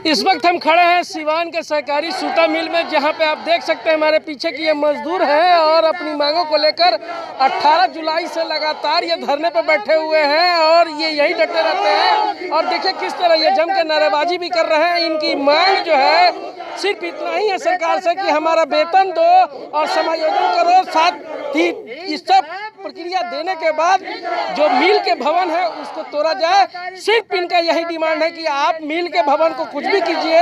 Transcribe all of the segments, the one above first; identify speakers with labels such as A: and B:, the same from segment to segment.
A: इस वक्त हम खड़े हैं सिवान के सहकारी सूता मिल में, जहां पे आप देख सकते हैं हमारे पीछे कि ये मजदूर हैं और अपनी मांगों को लेकर 18 जुलाई से लगातार ये धरने पर बैठे हुए हैं और ये यही डटे रहते हैं। और देखिए किस तरह ये जम के नारेबाजी भी कर रहे हैं। इनकी मांग जो है सिर्फ इतना ही है सरकार से कि हमारा वेतन दो और समायोजन करो, साथ ही इस सब प्रक्रिया देने के बाद जो मिल के भवन है उसको तोड़ा जाए। सिर्फ इनका यही डिमांड है कि आप मिल के भवन को कुछ भी कीजिए।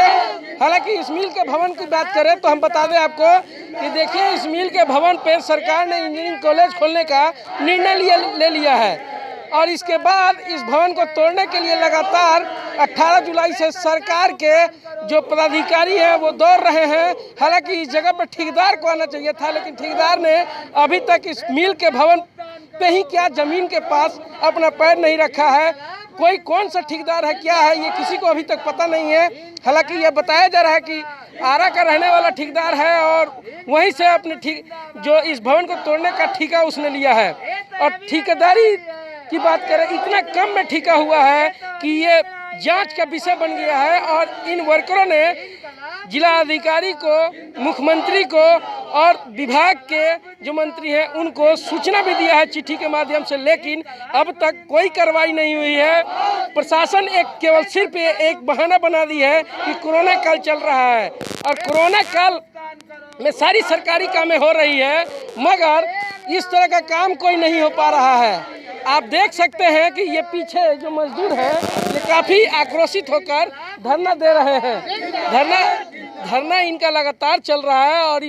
A: हालांकि इस मिल के भवन की बात करें तो हम बता दें आपको कि देखिए इस मिल के भवन पे सरकार ने इंजीनियरिंग कॉलेज खोलने का निर्णय ले लिया है और इसके बाद इस भवन को तोड़ने के लिए लगातार 18 जुलाई से सरकार के जो पदाधिकारी हैं वो दौड़ रहे हैं। हालांकि इस जगह पर ठेकेदार को आना चाहिए था, लेकिन ठेकेदार ने अभी तक इस मिल के भवन पे ही क्या जमीन के पास अपना पैर नहीं रखा है। कोई कौन सा ठेकेदार है, क्या है, ये किसी को अभी तक पता नहीं है। हालांकि ये बताया जा रहा है कि आरा का रहने वाला ठेकेदार है और वहीं से अपने जो इस भवन को तोड़ने का ठेका उसने लिया है। और ठेकेदारी की बात करें इतना कम में ठेका हुआ है कि ये जांच का विषय बन गया है। और इन वर्करों ने जिला अधिकारी को, मुख्यमंत्री को और विभाग के जो मंत्री हैं उनको सूचना भी दिया है चिट्ठी के माध्यम से, लेकिन अब तक कोई कार्रवाई नहीं हुई है। प्रशासन केवल सिर्फ एक बहाना बना दी है कि कोरोना काल चल रहा है और कोरोना काल में सारी सरकारी कामें हो रही है, मगर इस तरह का काम कोई नहीं हो पा रहा है। आप देख सकते हैं कि ये पीछे जो मजदूर हैं ये काफ़ी आक्रोशित होकर धरना दे रहे हैं। धरना इनका लगातार चल रहा है और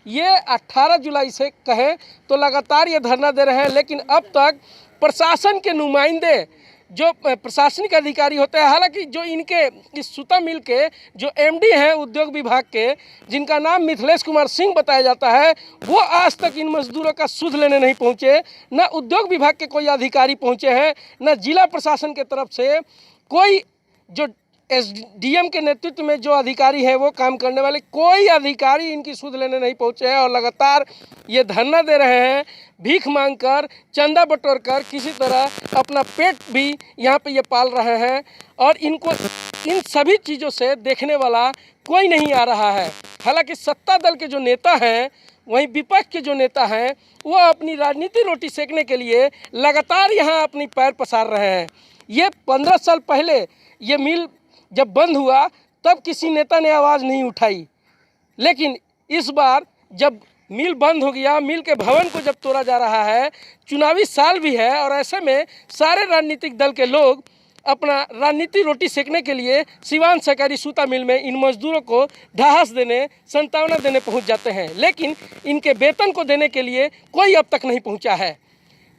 A: ये 18 जुलाई से कहें तो लगातार ये धरना दे रहे हैं। लेकिन अब तक प्रशासन के नुमाइंदे जो प्रशासनिक अधिकारी होते हैं, हालांकि जो इनके इस सूता मिल के जो एमडी हैं उद्योग विभाग के, जिनका नाम मिथिलेश कुमार सिंह बताया जाता है, वो आज तक इन मजदूरों का सुध लेने नहीं पहुंचे। न उद्योग विभाग के कोई अधिकारी पहुंचे हैं, न जिला प्रशासन के तरफ से कोई जो एसडीएम के नेतृत्व में जो अधिकारी है वो काम करने वाले कोई अधिकारी इनकी सुध लेने नहीं पहुंचे हैं और लगातार ये धरना दे रहे हैं, भीख मांगकर, चंदा बटोर कर किसी तरह अपना पेट भी यहाँ पे ये पाल रहे हैं। और इनको इन सभी चीज़ों से देखने वाला कोई नहीं आ रहा है। हालांकि सत्ता दल के जो नेता हैं, वहीं विपक्ष के जो नेता हैं, वो अपनी राजनीति रोटी सेकने के लिए लगातार यहाँ अपनी पैर पसार रहे हैं। ये 15 साल पहले ये मिल जब बंद हुआ तब किसी नेता ने आवाज़ नहीं उठाई, लेकिन इस बार जब मिल बंद हो गया, मिल के भवन को जब तोड़ा जा रहा है, चुनावी साल भी है और ऐसे में सारे राजनीतिक दल के लोग अपना राजनीति रोटी सेकने के लिए सिवान सहकारी सूता मिल में इन मजदूरों को ढाहस देने, सांत्वना देने पहुंच जाते हैं। लेकिन इनके वेतन को देने के लिए कोई अब तक नहीं पहुंचा है।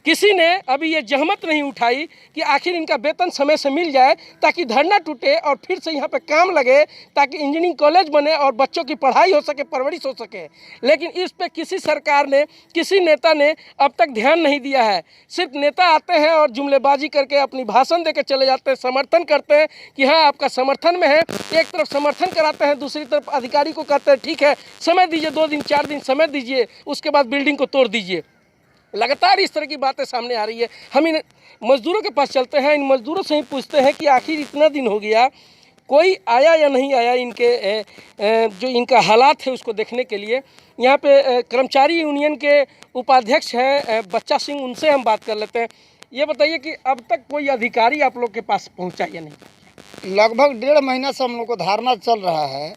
A: किसी ने अभी ये जहमत नहीं उठाई कि आखिर इनका वेतन समय से मिल जाए ताकि धरना टूटे और फिर से यहाँ पे काम लगे, ताकि इंजीनियरिंग कॉलेज बने और बच्चों की पढ़ाई हो सके, परवरिश हो सके। लेकिन इस पे किसी सरकार ने, किसी नेता ने अब तक ध्यान नहीं दिया है। सिर्फ नेता आते हैं और जुमलेबाजी करके अपनी भाषण दे के चले जाते हैं, समर्थन करते हैं कि हाँ आपका समर्थन में है। एक तरफ समर्थन कराते हैं, दूसरी तरफ अधिकारी को कहते हैं ठीक है समय दीजिए, 2 दिन 4 दिन समय दीजिए, उसके बाद बिल्डिंग को तोड़ दीजिए। लगातार इस तरह की बातें सामने आ रही है। हम इन मजदूरों के पास चलते हैं, इन मजदूरों से ही पूछते हैं कि आखिर इतना दिन हो गया कोई आया या नहीं आया इनके जो इनका हालात है उसको देखने के लिए। यहाँ पे कर्मचारी यूनियन के उपाध्यक्ष हैं बच्चा सिंह, उनसे हम बात कर लेते हैं। ये बताइए कि अब तक कोई अधिकारी आप लोग के पास पहुँचा या नहीं?
B: लगभग 1.5 महीना से हम लोग को धारणा चल रहा है।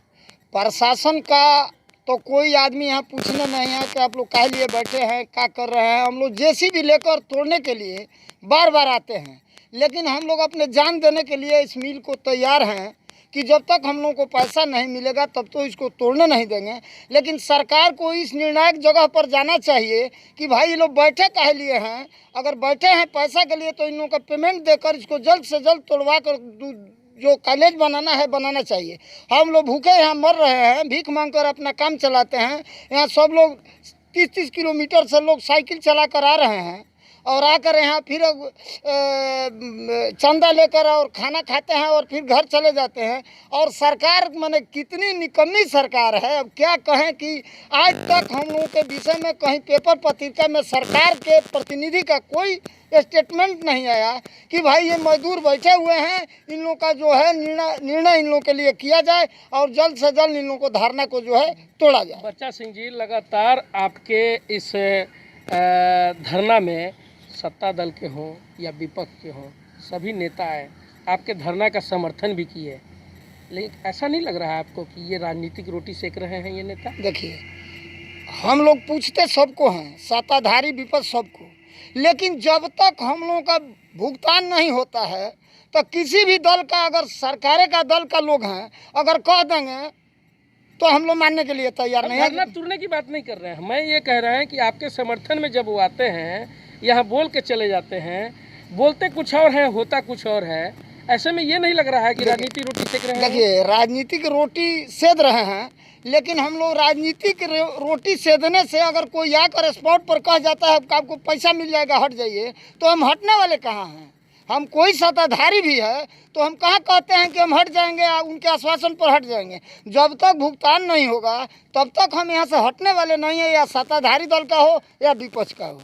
B: प्रशासन का तो कोई आदमी यहाँ पूछने नहीं है कि आप लोग काहे लिए बैठे हैं, क्या कर रहे हैं। हम लोग जेसीबी लेकर तोड़ने के लिए बार बार आते हैं, लेकिन हम लोग अपने जान देने के लिए इस मिल को तैयार हैं कि जब तक हम लोग को पैसा नहीं मिलेगा तब तो इसको तोड़ने नहीं देंगे। लेकिन सरकार को इस निर्णायक जगह पर जाना चाहिए कि भाई ये लोग बैठे काहे लिए हैं। अगर बैठे हैं पैसा के लिए तो इन लोगों का पेमेंट देकर इसको जल्द से जल्द तोड़वा कर जो कॉलेज बनाना है बनाना चाहिए। हम लोग भूखे यहाँ मर रहे हैं, भीख मांगकर अपना काम चलाते हैं। यहाँ सब लोग 30-30 किलोमीटर से लोग साइकिल चला कर आ रहे हैं और आकर यहाँ फिर चंदा लेकर और खाना खाते हैं और फिर घर चले जाते हैं। और सरकार माने कितनी निकम्मी सरकार है। अब क्या कहें कि आज तक हम लोगों के विषय में कहीं पेपर पत्रिका में सरकार के प्रतिनिधि का कोई स्टेटमेंट नहीं आया कि भाई ये मजदूर बैठे हुए हैं, इन लोगों का जो है निर्णय इन लोगों के लिए किया जाए और जल्द से जल्द इन लोगों को धारणा को जो है तोड़ा जाए।
A: बच्चा सिंह जी, लगातार आपके इस धरना में सत्ता दल के हों या विपक्ष के हों, सभी नेता आए, आपके धरना का समर्थन भी किए, लेकिन ऐसा नहीं लग रहा है आपको कि ये राजनीतिक रोटी सेक रहे हैं ये नेता?
B: देखिए, हम लोग पूछते सबको हैं, सत्ताधारी विपक्ष सबको, लेकिन जब तक हम लोगों का भुगतान नहीं होता है तो किसी भी दल का, अगर सरकारें का दल का लोग हैं, अगर कह देंगे तो हम लोग मानने के लिए तैयार नहीं है।
A: धरना तुड़ने की बात नहीं कर रहे हैं, मैं ये कह रहा है कि आपके समर्थन में जब वो आते हैं, यहाँ बोल के चले जाते हैं, बोलते कुछ और है, होता कुछ और है, ऐसे में ये नहीं लग रहा है कि राजनीति रोटी सेक रहे हैं?
B: देखिए, राजनीतिक रोटी सेद रहे हैं, लेकिन हम लोग राजनीतिक रोटी सेदने से अगर कोई आकर स्पॉट पर कह जाता है कि आपको पैसा मिल जाएगा, हट जाइए, तो हम हटने वाले कहाँ हैं? हम कोई सत्ताधारी भी है तो हम कहाँ कहते हैं कि हम हट जाएंगे, उनके आश्वासन पर हट जाएंगे। जब तक भुगतान नहीं होगा तब तक हम यहाँ से हटने वाले नहीं हैं, या सत्ताधारी दल का हो या विपक्ष का हो।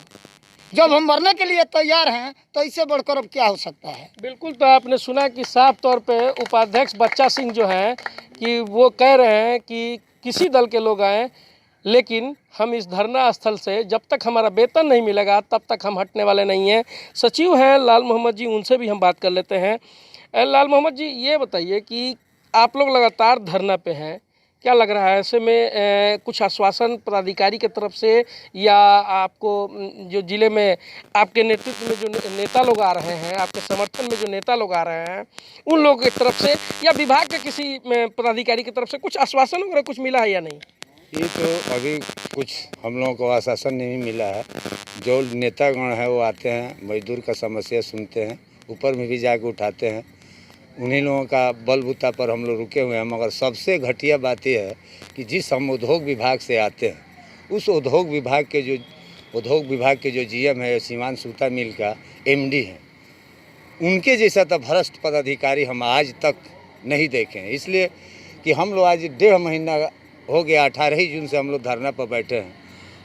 B: जब हम मरने के लिए तैयार हैं तो इससे बढ़कर अब क्या हो सकता है।
A: बिल्कुल, तो आपने सुना कि साफ तौर पे उपाध्यक्ष बच्चा सिंह जो हैं कि वो कह रहे हैं कि किसी दल के लोग आएँ, लेकिन हम इस धरना स्थल से जब तक हमारा वेतन नहीं मिलेगा तब तक हम हटने वाले नहीं हैं। सचिव हैं लाल मोहम्मद जी, उनसे भी हम बात कर लेते हैं। लाल मोहम्मद जी, ये बताइए कि आप लोग लगातार धरना पे हैं, क्या लग रहा है ऐसे में कुछ आश्वासन पदाधिकारी की तरफ से, या आपको जो ज़िले में आपके नेतृत्व में जो नेता लोग आ रहे हैं, आपके समर्थन में जो नेता लोग आ रहे हैं, उन लोगों की तरफ से या विभाग के किसी पदाधिकारी की तरफ से कुछ आश्वासन वगैरह कुछ मिला है या नहीं?
C: ये तो अभी कुछ हम लोगों को आश्वासन नहीं मिला है। जो नेतागण है वो आते हैं, मजदूर का समस्या सुनते हैं, ऊपर में भी जाके उठाते हैं, उन्हीं लोगों का बलबूता पर हम लोग रुके हुए हैं। मगर सबसे घटिया बात यह है कि जिस हम उद्योग विभाग से आते हैं, उस उद्योग विभाग के जो जीएम है, सीमांत सूता मिल का एमडी है, उनके जैसा तो भ्रष्ट पदाधिकारी हम आज तक नहीं देखे हैं। इसलिए कि हम लोग आज 1.5 महीना हो गया, 18 जून से हम लोग धरना पर बैठे हैं।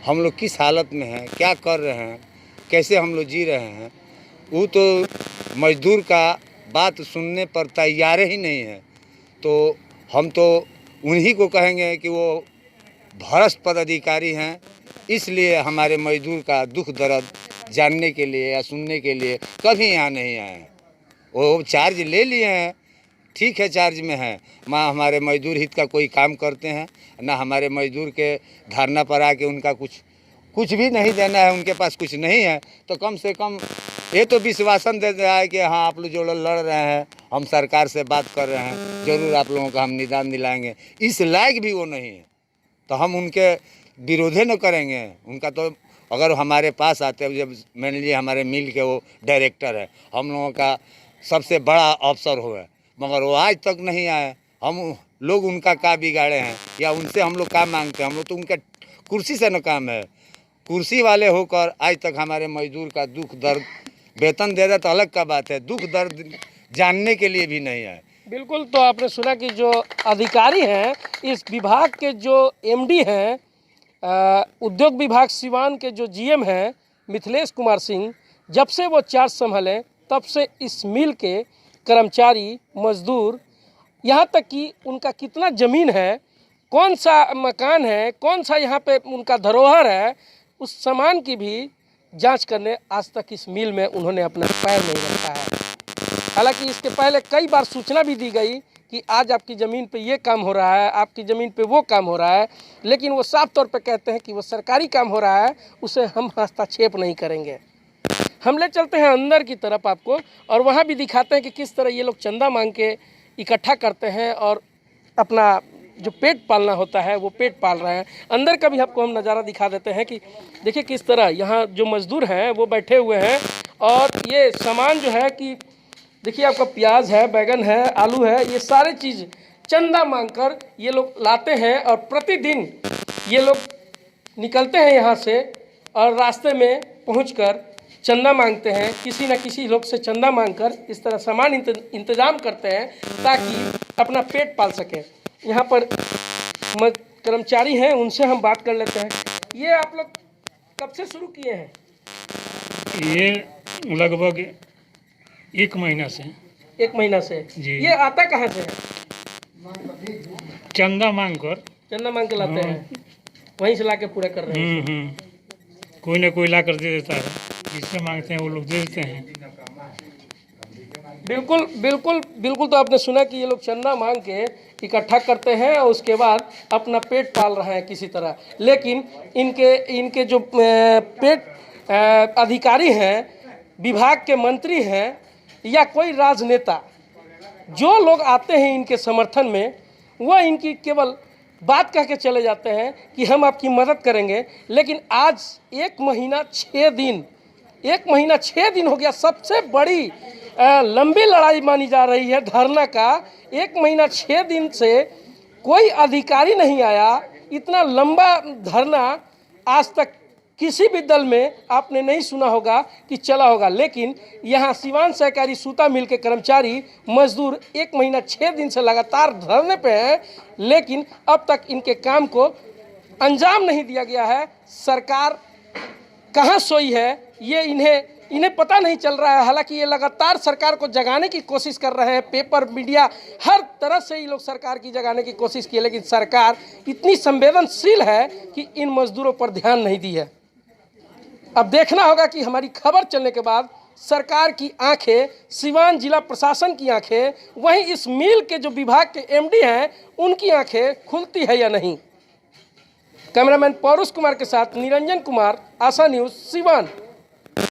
C: हम लोग किस हालत में हैं, क्या कर रहे हैं, कैसे हम लोग जी रहे हैं, वो तो मजदूर का बात सुनने पर तैयार ही नहीं है। तो हम तो उन्हीं को कहेंगे कि वो भ्रष्ट पदाधिकारी हैं। इसलिए हमारे मजदूर का दुख दर्द जानने के लिए या सुनने के लिए कभी यहाँ नहीं आए हैं। वो चार्ज ले लिए हैं, ठीक है, चार्ज में है, माँ हमारे मजदूर हित का कोई काम करते हैं ना, हमारे मजदूर के धरना पर आके उनका कुछ भी नहीं देना है, उनके पास कुछ नहीं है, तो कम से कम ये तो विश्वासन दे रहा है कि हाँ आप लोग जो लड़ रहे हैं, हम सरकार से बात कर रहे हैं, ज़रूर आप लोगों का हम निदान दिलाएंगे। इस लायक भी वो नहीं है, तो हम उनके विरोधे न करेंगे। उनका तो अगर हमारे पास आते हैं, जब मान लीजिए हमारे मिल के वो डायरेक्टर है, हम लोगों का सबसे बड़ा अफसर हुआ, मगर वो आज तक नहीं आए। हम लोग उनका क्या बिगाड़े हैं या उनसे हम लोग क्या मांगते हैं? हम लोग तो उनके कुर्सी से न काम है। कुर्सी वाले होकर आज तक हमारे मजदूर का दुख दर्द, वेतन दे रहा तो अलग का बात है, दुख दर्द जानने के लिए भी नहीं आए।
A: बिल्कुल, तो आपने सुना कि जो अधिकारी हैं इस विभाग के, जो एमडी हैं, उद्योग विभाग सिवान के जो जीएम हैं मिथिलेश कुमार सिंह, जब से वो चार्ज संभाले तब से इस मिल के कर्मचारी, मजदूर, यहाँ तक कि उनका कितना ज़मीन है, कौन सा मकान है, कौन सा यहाँ पे उनका धरोहर है, उस सामान की भी जांच करने आज तक इस मिल में उन्होंने अपना पैर नहीं रखा है। हालांकि इसके पहले कई बार सूचना भी दी गई कि आज आपकी ज़मीन पे ये काम हो रहा है, आपकी ज़मीन पे वो काम हो रहा है, लेकिन वो साफ तौर पे कहते हैं कि वो सरकारी काम हो रहा है, उसे हम हस्तक्षेप नहीं करेंगे। हम ले चलते हैं अंदर की तरफ आपको, और वहाँ भी दिखाते हैं कि किस तरह ये लोग चंदा मांग के इकट्ठा करते हैं और अपना जो पेट पालना होता है वो पेट पाल रहे हैं। अंदर का भी आपको हम नज़ारा दिखा देते हैं कि देखिए किस तरह यहाँ जो मज़दूर हैं वो बैठे हुए हैं, और ये सामान जो है कि देखिए आपका प्याज है, बैगन है, आलू है, ये सारे चीज़ चंदा मांगकर ये लोग लाते हैं, और प्रतिदिन ये लोग निकलते हैं यहाँ से और रास्ते में पहुँचकर चंदा मांगते हैं, किसी न किसी लोग से चंदा मांगकर इस तरह सामान इंतजाम करते हैं ताकि अपना पेट पाल सकें। यहाँ पर कर्मचारी हैं, उनसे हम बात कर लेते हैं। ये आप लोग कब से शुरू किए हैं?
D: ये लगभग 1 महीना से।
A: 1 महीना से
D: जी।
A: ये आता कहाँ से है?
D: चंदा मांग कर।
A: चंदा मांग के लाते हैं, वहीं से ला के पूरा कर रहे हैं।
D: कोई ना कोई ला कर दे देता है, जिससे मांगते हैं वो लोग दे देते हैं।
A: बिल्कुल बिल्कुल बिल्कुल। तो आपने सुना कि ये लोग चंदा मांग के इकट्ठा करते हैं और उसके बाद अपना पेट पाल रहे हैं किसी तरह। लेकिन इनके जो पेट अधिकारी हैं, विभाग के मंत्री हैं या कोई राजनेता, जो लोग आते हैं इनके समर्थन में, वह इनकी केवल बात कह के चले जाते हैं कि हम आपकी मदद करेंगे। लेकिन आज 1 महीना 6 दिन 1 महीना 6 दिन हो गया। सबसे बड़ी लंबी लड़ाई मानी जा रही है धरना का। 1 महीना 6 दिन से कोई अधिकारी नहीं आया। इतना लंबा धरना आज तक किसी भी दल में आपने नहीं सुना होगा कि चला होगा। लेकिन यहाँ सिवान सहकारी सूता मिल के कर्मचारी मजदूर 1 महीना 6 दिन से लगातार धरने पे हैं, लेकिन अब तक इनके काम को अंजाम नहीं दिया गया है। सरकार कहाँ सोई है ये इन्हें पता नहीं चल रहा है। हालांकि ये लगातार सरकार को जगाने की कोशिश कर रहे हैं, पेपर मीडिया हर तरह से ये लोग सरकार की जगाने की कोशिश की, लेकिन सरकार इतनी संवेदनशील है कि इन मजदूरों पर ध्यान नहीं दी है। अब देखना होगा कि हमारी खबर चलने के बाद सरकार की आंखें, सिवान जिला प्रशासन की आंखें, वहीं इस मिल के जो विभाग के एमडी हैं उनकी आंखें खुलती है या नहीं। कैमरामैन पौरुष कुमार के साथ निरंजन कुमार, आशा न्यूज़, सिवान।